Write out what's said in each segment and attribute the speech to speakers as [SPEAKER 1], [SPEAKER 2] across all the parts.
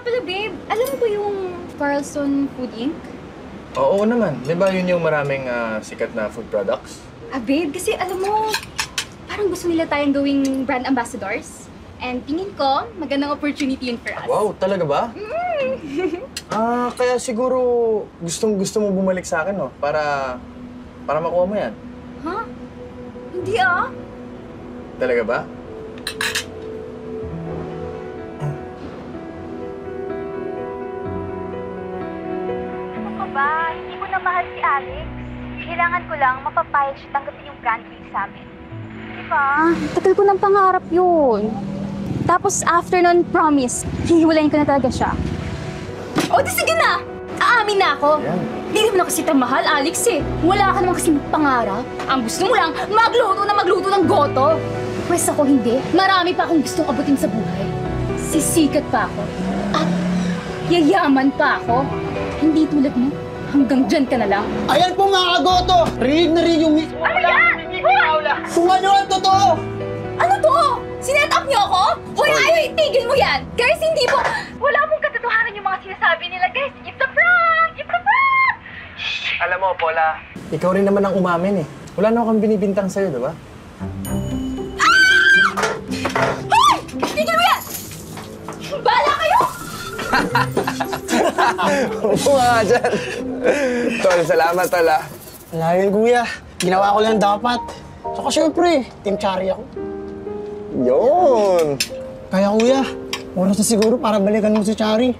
[SPEAKER 1] pala, babe. Alam mo ba yung Carlson Food Inc?
[SPEAKER 2] Oo naman. Di ba yun yung maraming sikat na food products?
[SPEAKER 1] Babe, kasi alam mo, parang gusto nila tayong gawing brand ambassadors. And tingin ko, magandang opportunity yun for us.
[SPEAKER 2] Wow, talaga ba? Kaya siguro gusto mo bumalik sa akin, no? Para makuha mo yan.
[SPEAKER 1] Ha? Hindi
[SPEAKER 2] Talaga ba?
[SPEAKER 1] Ano ka ba? Hindi ko na mahal si Alex. Kailangan ko lang mapapayag siya tanggapin yung brand deal sa amin. Diba? Tagal ko ng pangarap yun. Tapos after nun, promise, hihiwalayin ko na talaga siya. O, di sige na! Aamin na ako. Hindi naman ako kasi mahal, Alex eh. Wala ka naman kasing pangarap. Ang gusto mo lang, magluto ng goto. Pwes ako hindi. Marami pa akong gustong abutin sa buhay. Sisikat pa ako. At yayaman pa ako. Hindi tulad mo. Hanggang dyan ka na lang.
[SPEAKER 3] Ayan po mga kagoto! Rinig na rin yung mismo.
[SPEAKER 1] Ano yan?
[SPEAKER 3] Kung ano ang totoo!
[SPEAKER 1] Ano to? Sinet up niyo ako? Hoy, ayaw, itigil mo yan! Guys, hindi po... Wala mong katotohanan yung mga sinasabi nila, guys. It's a prank! It's a prank!
[SPEAKER 2] Alam mo, Paula, ikaw rin naman ang umamin eh. Wala na akong binibintang sa'yo, di ba?
[SPEAKER 1] Hoy! Tigil mo yan! Bahala kayo!
[SPEAKER 2] Upo nga dyan. Tol, salamat, Tol,
[SPEAKER 3] Wala yun, kuya. Ginawa ko lang dapat. Saka syempre, Team Chari ako.
[SPEAKER 2] Yun!
[SPEAKER 3] Kaya kuya, oras na siguro para balikan mo si Chari.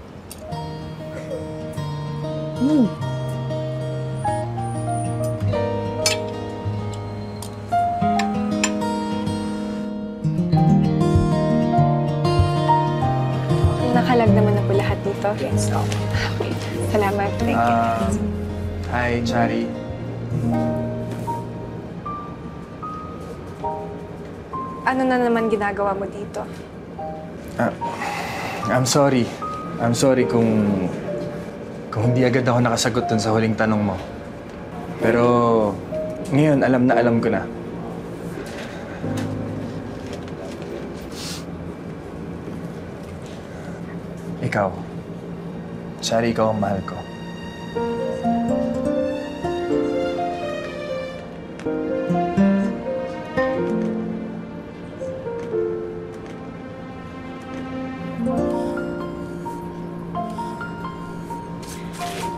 [SPEAKER 4] Nakalag naman na po lahat dito? Yes. Okay. Salamat. Thank you.
[SPEAKER 2] Hi, Chari.
[SPEAKER 4] Ano na naman ginagawa mo dito?
[SPEAKER 2] I'm sorry. I'm sorry kung hindi agad ako nakasagot dun sa huling tanong mo. Pero ngayon, alam ko na. Ikaw. Chari, ikaw ang mahal ko.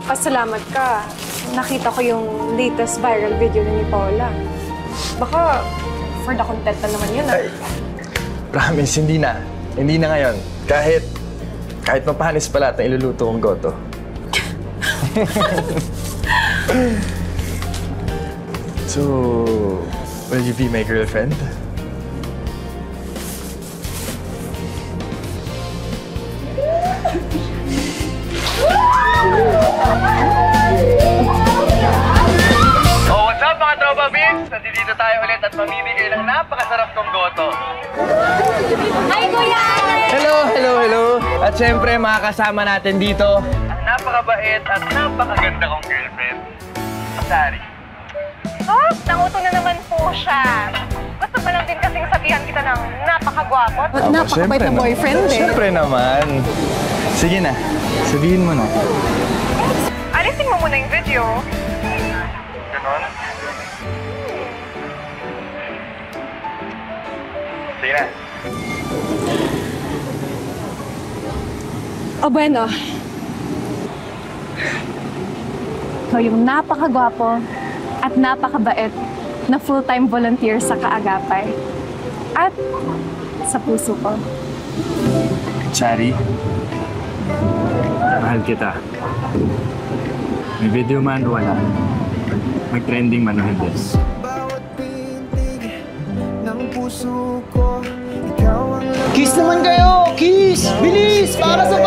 [SPEAKER 4] Pasalamat ka. Nakita ko yung latest viral video ni Paula. Baka for the content na naman yun,
[SPEAKER 2] Ay, promise, hindi na. Hindi na ngayon. Kahit mapanis pa lahat ng iluluto kong goto. So, will you be my girlfriend?
[SPEAKER 5] Oh, what's up mga tropa Vince? Nandito tayo ulit at mamimigay ng napakasarap kong goto.
[SPEAKER 1] Hi, Kuya!
[SPEAKER 2] Hello! At syempre, mga kasama natin dito.
[SPEAKER 5] Ang napakabait at napakaganda kong girlfriend, si Sari.
[SPEAKER 4] Oh, nanguto na naman po siya. Gusto pa lang din kasing sabihan kita ng napakagwapo at napakabait na boyfriend eh.
[SPEAKER 2] Syempre naman. Sige na, sabihin mo na.
[SPEAKER 4] Alisin mo muna yung video.
[SPEAKER 5] Ganon? Sige na.
[SPEAKER 4] O bueno. Ikaw yung napakagwapo at napakabait na full-time volunteer sa Kaagapay. At sa puso ko.
[SPEAKER 2] Chari, mahal kita. May video man o wala. Mag-trending man o hindi.
[SPEAKER 3] Kiss naman kayo! Kiss! Bilis! Para sa